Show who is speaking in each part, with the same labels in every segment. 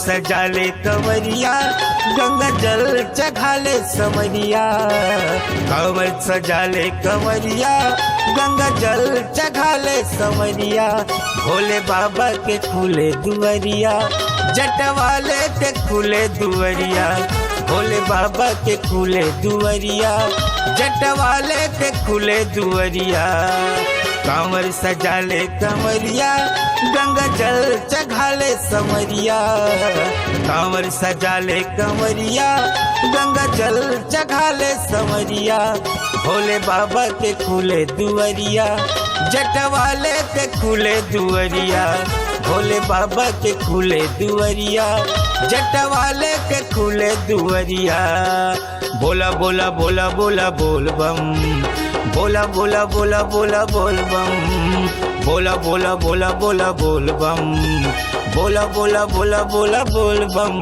Speaker 1: सजाले कंवरिया गंगा जल चढ़ाले समरिया। कंवर सजाले कंवरिया गंगा जल चढ़ाले समरिया। भोले बाबा के खुले दुआरिया जटवाले के खुले दुआरिया। भोले बाबा के खुले दुआरिया जटवाले के खुले दुआरिया। कांवर सजाले कंवरिया गंगा जल चढ़ाले समरिया। कांवर सजाले कंवरिया गंगा जल चढ़ाले समरिया। भोले बाबा के खुले दुआरिया जटवाले के खुले दुआरिया। भोले बाबा के खुले दुआरिया जटवाले के खुले दुआरिया। बोला बोला बोला बोला बोल बम, बोला बोला बोला बोला बोल बम, बोला बोला बोला बोला बोल बम, बोला बोला बोला बोला बोल बम।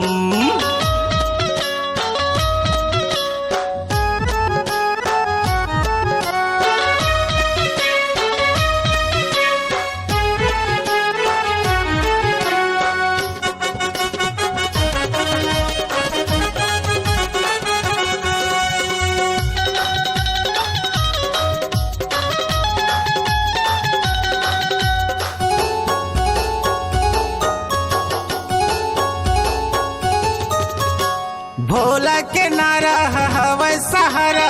Speaker 1: भोला के नारा हवा सहारा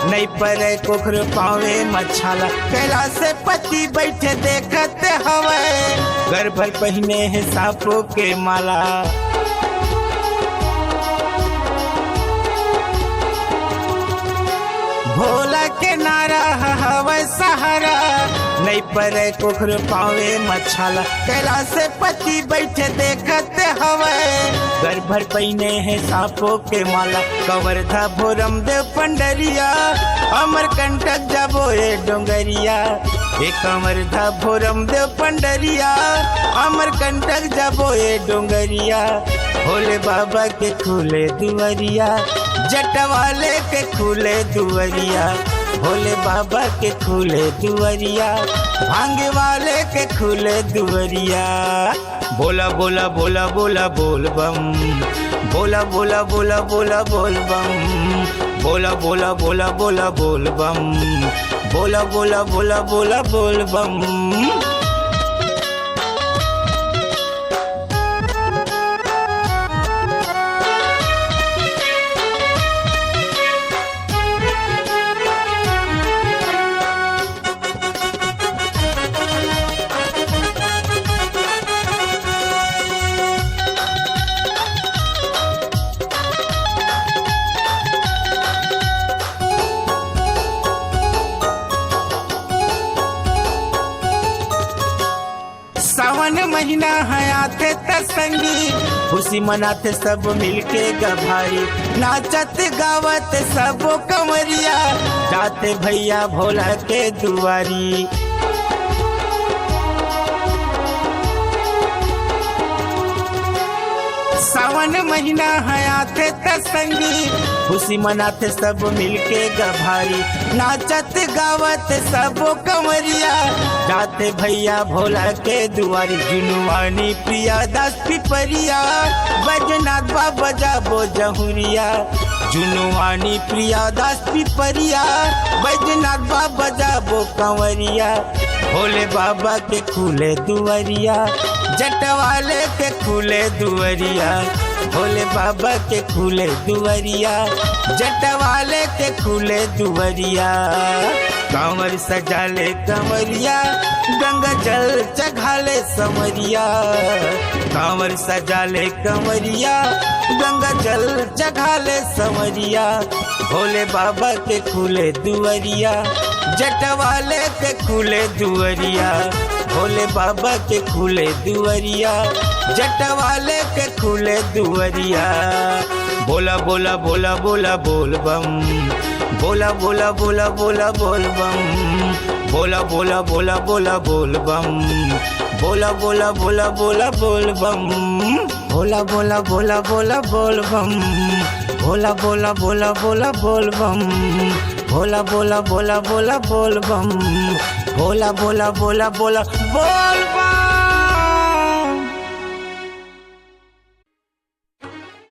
Speaker 1: नहीं परे कुखर पावे मछाला। कैलाश से पति बैठे देखते हवे घर भर पहने है सांपों के माला। भोला के नारा हवा सहारा नहीं परे कुखर पावे मछाला। कैलाश से पति बैठे देखते हवे घर भर पहने है सांपों के माला। कवर्धा भोरम देव पंडरिया अमर कंटक जबो ए डोंगरिया। ए कवर्धा भोरम देव पंडरिया अमर कंटक जबो ए डोंगरिया। भोले बाबा के खुले दुआरिया जटवाले के खुले दुआरिया। भोले बाबा के खुले दुआरिया भांगे वाले के खुले दुआरिया। बोला बोला बोला बोला बोल बम, बोला बोला बोला बोला बोल बम, बोला बोला बोला बोला बोल बम, बोला बोला बोला बोला बोल बम। सावन महीना है आते तसंगी खुशी मनाते सब मिलके गभारी। नाचत गावत सब कंवरिया जाते भैया भोला के दुआरी। सावन महीना है आते तसंगी खुशी मनाते सब मिलके गभारी। नाचत गावत सब कंवरिया जाते भैया भोला के दुआरी। जुनवानी प्रिया दास पिपरिया बैजनाथ बाबा जाबो जहुरिया। जुनवानी प्रिया दास पिपरिया बैजनाथ बाबा जाबो कंवरिया। भोले बाबा के खुले दुआरिया जटवाले के खुले दुआरिया। भोले बाबा के खुले दुआरिया जटवाले के खुले दुआरिया। कांवर सजाले कंवरिया गंगा जल चढ़ाले समरिया। कांवर सजाले कंवरिया गंगा जल चढ़ाले समरिया। भोले बाबा के खुले दुआरिया जटवाले के खुले दुआरिया। भोले बाबा के खुले दुआरिया जटवाले के खुले दुआरिया। बोला बोला बोला बोला बोल बम, बोला बोला बोला बोला बोल बम, बोला बोला बोला बोला बोल बम, बोला बोला बोला बोला बोल बम, बोला बोला बोला बोला बोल बम, बोला बोला बोला बोला बोल बम, बोला बोला बोला बोला बोल बम, बोला बोला बोला बोला बोल बम।